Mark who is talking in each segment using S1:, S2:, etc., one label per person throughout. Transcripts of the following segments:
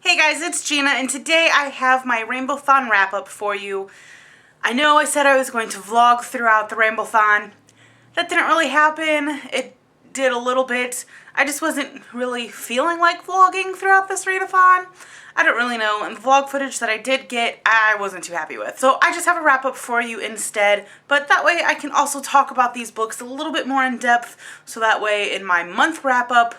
S1: Hey guys, it's Gina, and today I have my Rainbowthon wrap-up for you. I know I said I was going to vlog throughout the Rainbowthon. That didn't really happen. It did a little bit. I just wasn't really feeling like vlogging throughout this readathon. I don't really know, and the vlog footage that I did get, I wasn't too happy with. So I just have a wrap-up for you instead, but that way I can also talk about these books a little bit more in depth, so that way in my month wrap-up,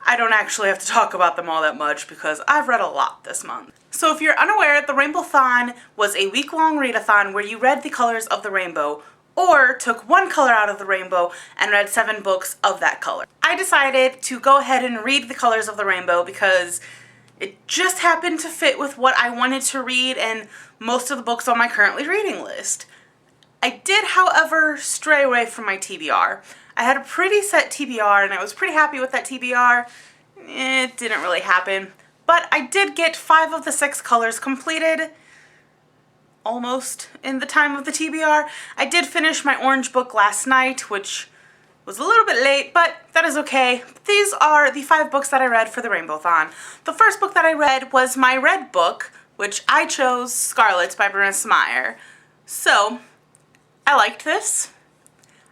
S1: I don't actually have to talk about them all that much because I've read a lot this month. So if you're unaware, the Rainbowthon was a week-long readathon where you read the colors of the rainbow or took one color out of the rainbow and read 7 books of that color. I decided to go ahead and read the colors of the rainbow because it just happened to fit with what I wanted to read and most of the books on my currently reading list. I did, however, stray away from my TBR. I had a pretty set TBR and I was pretty happy with that TBR. It didn't really happen, but I did get 5 of the 6 colors completed almost in the time of the TBR. I did finish my orange book last night, which was a little bit late, but that is okay. These are the 5 books that I read for the Rainbowthon. The first book that I read was my red book, which I chose Scarlet by Marissa Meyer. So, I liked this.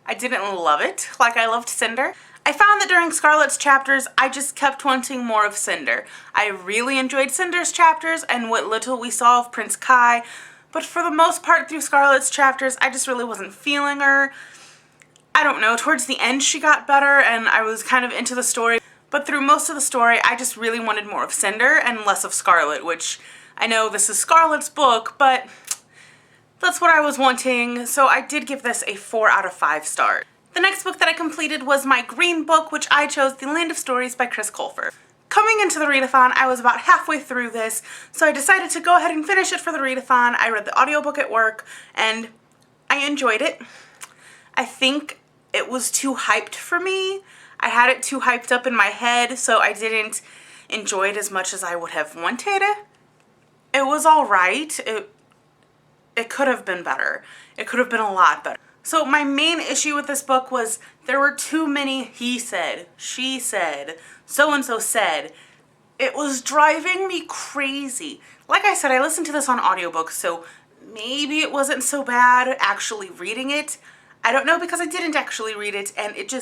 S1: I didn't love it like I loved Cinder. I found that during Scarlet's chapters, I just kept wanting more of Cinder. I really enjoyed Cinder's chapters and what little we saw of Prince Kai, but for the most part through Scarlet's chapters, I just really wasn't feeling her. I don't know, towards the end she got better and I was kind of into the story, but through most of the story, I just really wanted more of Cinder and less of Scarlet, which I know this is Scarlet's book, but that's what I was wanting, so I did give this a 4 out of 5 stars. The next book that I completed was my green book, which I chose The Land of Stories by Chris Colfer. Coming into the readathon, I was about halfway through this, so I decided to go ahead and finish it for the readathon. I read the audiobook at work, and I enjoyed it. I think it was too hyped for me. I had it too hyped up in my head, so I didn't enjoy it as much as I would have wanted. It was alright. It could have been better. It could have been a lot better. So my main issue with this book was there were too many he said, she said, so-and-so said. It was driving me crazy. Like I said, I listened to this on audiobook, so maybe it wasn't so bad actually reading it. I don't know because I didn't actually read it and it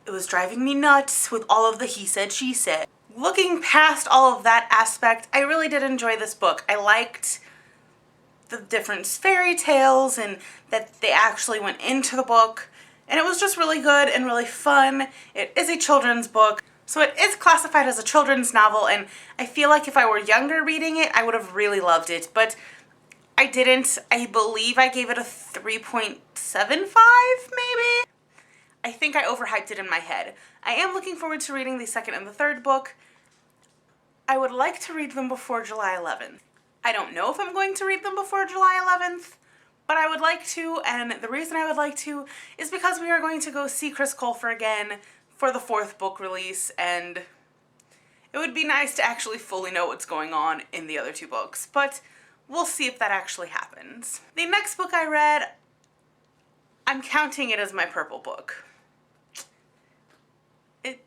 S1: was driving me nuts with all of the he said, she said. Looking past all of that aspect, I really did enjoy this book. I liked the different fairy tales and that they actually went into the book, and it was just really good and really fun. It is a children's book, so it is classified as a children's novel, and I feel like if I were younger reading it, I would have really loved it, but I didn't. I believe I gave it a 3.75 maybe? I think I overhyped it in my head. I am looking forward to reading the second and the third book. I would like to read them before July 11th. I don't know if I'm going to read them before July 11th, but I would like to, and the reason I would like to is because we are going to go see Chris Colfer again for the 4th book release, and it would be nice to actually fully know what's going on in the other 2 books, but we'll see if that actually happens. The next book I read, I'm counting it as my purple book. It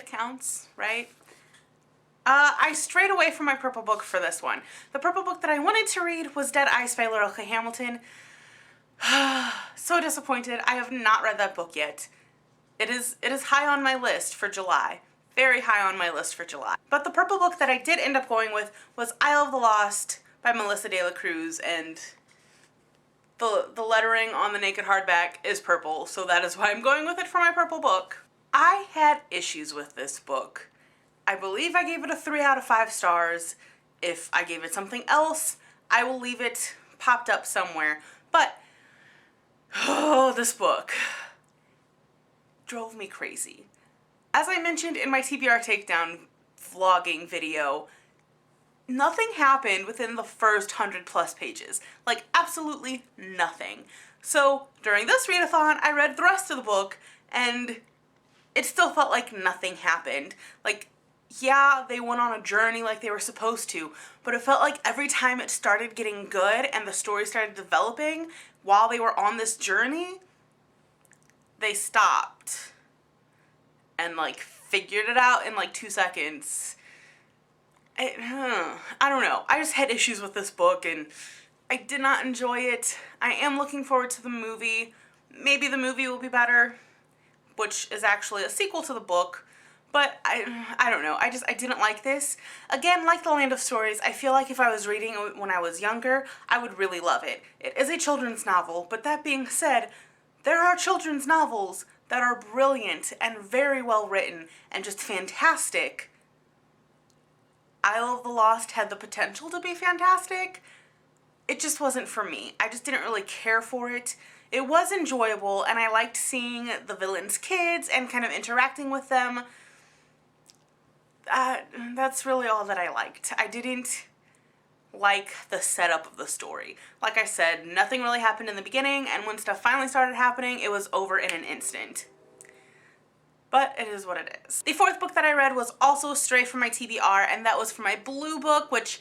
S1: counts, right? I strayed away from my purple book for this one. The purple book that I wanted to read was Dead Eyes by Laurel K. Hamilton. So disappointed. I have not read that book yet. It is high on my list for July. Very high on my list for July. But the purple book that I did end up going with was Isle of the Lost by Melissa De La Cruz, and the lettering on the naked hardback is purple, so that is why I'm going with it for my purple book. I had issues with this book. I believe I gave it a 3 out of 5 stars. If I gave it something else, I will leave it popped up somewhere. But, oh, this book drove me crazy. As I mentioned in my TBR takedown vlogging video, nothing happened within the first 100+ pages. Like, absolutely nothing. So, during this readathon, I read the rest of the book, and it still felt like nothing happened. Like, yeah, they went on a journey like they were supposed to, but it felt like every time it started getting good and the story started developing while they were on this journey, they stopped and like figured it out in like 2 seconds I don't know. I just had issues with this book and I did not enjoy it. I am looking forward to the movie. Maybe the movie will be better, which is actually a sequel to the book. But I don't know. I didn't like this. Again, like The Land of Stories, I feel like if I was reading it when I was younger, I would really love it. It is a children's novel, but that being said, there are children's novels that are brilliant and very well written and just fantastic. Isle of the Lost had the potential to be fantastic. It just wasn't for me. I just didn't really care for it. It was enjoyable and I liked seeing the villains' kids and kind of interacting with them. That's really all that I liked. I didn't like the setup of the story. Like I said, nothing really happened in the beginning, and when stuff finally started happening, it was over in an instant. But it is what it is. The fourth book that I read was also straight from my TBR, and that was for my blue book, which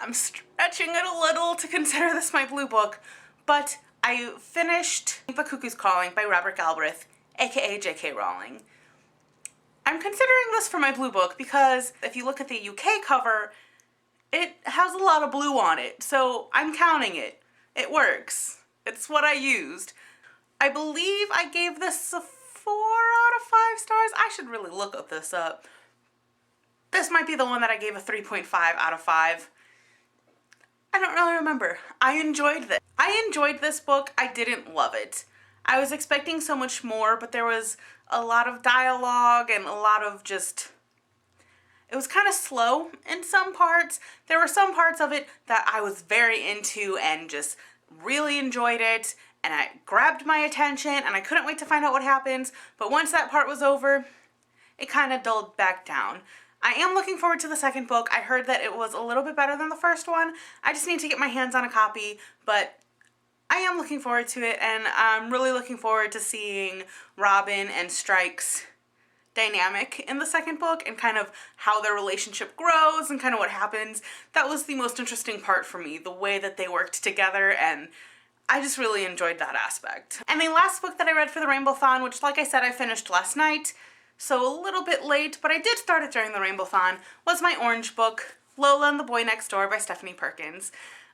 S1: I'm stretching it a little to consider this my blue book, but I finished The Cuckoo's Calling by Robert Galbraith, aka J.K. Rowling. I'm considering this for my blue book because if you look at the UK cover, it has a lot of blue on it, so I'm counting it. It works. It's what I used. I believe I gave this a 4 out of 5 stars. I should really look this up. This might be the one that I gave a 3.5 out of 5. I don't really remember. I enjoyed this. I enjoyed this book. I didn't love it. I was expecting so much more, but there was a lot of dialogue and a lot of just... It was kind of slow in some parts. There were some parts of it that I was very into and just really enjoyed it, and it grabbed my attention and I couldn't wait to find out what happens, but once that part was over, it kind of dulled back down. I am looking forward to the second book. I heard that it was a little bit better than the first one. I just need to get my hands on a copy, but I am looking forward to it, and I'm really looking forward to seeing Robin and Strike's dynamic in the second book and kind of how their relationship grows and kind of what happens. That was the most interesting part for me, the way that they worked together, and I just really enjoyed that aspect. And the last book that I read for the Rainbowthon, which like I said I finished last night, so a little bit late, but I did start it during the Rainbowthon, was my orange book, Lola and the Boy Next Door by Stephanie Perkins.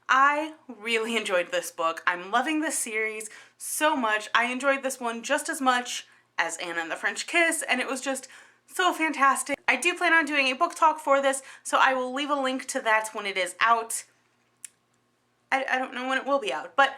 S1: I really enjoyed this book. I'm loving this series so much. I enjoyed this one just as much as Anna and the French Kiss, and it was just so fantastic. I do plan on doing a book talk for this, so I will leave a link to that when it is out. I don't know when it will be out, but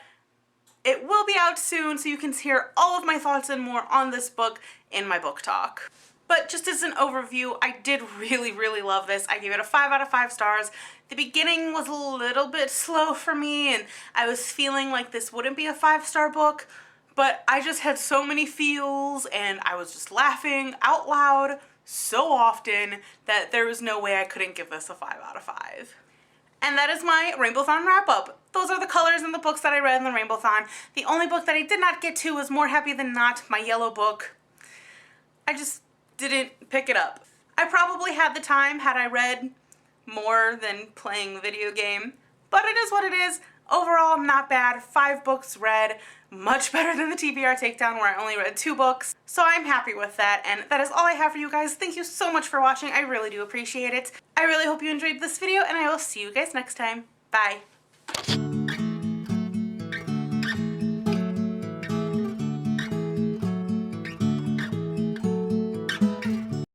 S1: it will be out soon, so you can hear all of my thoughts and more on this book in my book talk. But just as an overview, I did really love this. I gave it a 5 out of 5 stars. The beginning was a little bit slow for me, and I was feeling like this wouldn't be a 5-star book, but I just had so many feels, and I was just laughing out loud so often that there was no way I couldn't give this a 5 out of 5. And that is my Rainbowthon wrap-up. Those are the colors and the books that I read in the Rainbowthon. The only book that I did not get to was More Happy Than Not, my yellow book. I just didn't pick it up. I probably had the time had I read more than playing the video game, but it is what it is. Overall, not bad. 5 books read, much better than the TBR Takedown where I only read 2 books. So I'm happy with that, and that is all I have for you guys. Thank you so much for watching. I really do appreciate it. I really hope you enjoyed this video, and I will see you guys next time. Bye.